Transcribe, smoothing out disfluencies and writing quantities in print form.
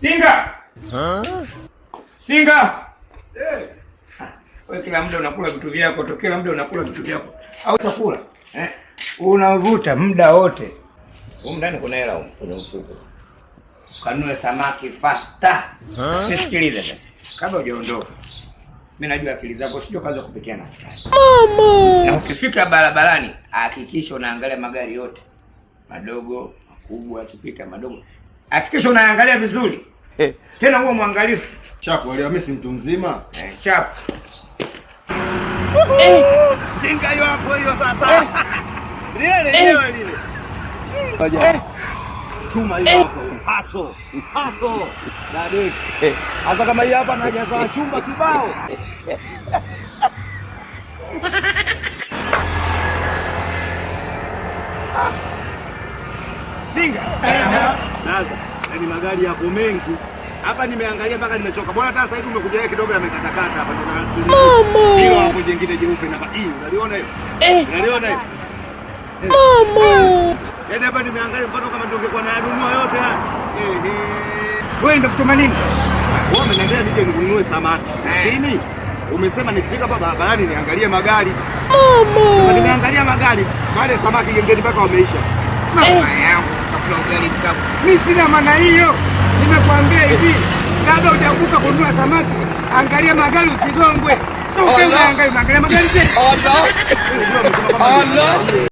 Singa! Singa! Wewe kila muda unakula vitu vyako, kila muda unakula vitu vyako. Au chakula? Unavuta muda wote. Huko ndani kuna hela huko kwenye mfuko. Kanunue samaki faster. Sikiliza sasa. Kabla hujaondoka. Mimi najua akili zako sio kazi kupitia na sikali. Mama. Na ukifika barabarani, hakikisha unaangalia magari yote. Madogo, makubwa, yakipita madogo. Hakikisha unaangalia vizuri. Tena huo mwangalifu. Chapo, leo mimi si mtu mzima. Chapo. Jinga hiyo hapo hiyo sasa. Lile. Ngoja. Chuma hiyo hapo. Haso. Dade. Hata kama hii hapa najaza chumba kibao. Singa. Naza. Yaani magari yapo mengi. Hapa nimeangalia mpaka nimechoka. Bwana hata sasa hivi umekuja yeye kidogo yamekatakata hapa ndio nasikiliza. Mama. Hilo hapo jingine jeupe na hii unaliona hiyo? Unaliona hiyo? Mama. Yaani hapa nimeangalia mfano kama tungekuwa na yanunua yote haya. Wewe ndio kutuma nini? Wewe umeniambia nije ninunue samaki. Lakini umesema nikifika hapa barabarani niangalie magari. Mama. Sasa nimeangalia magari, wale samaki gengeni mpaka wameisha. Mama yangu kabla ugali mkavu. Mimi sina maana hiyo. Nimekuambia hivi, kabla hujavuka kununua samaki, angalia magari usigongwe. Sio ukiangalia magari. Allah.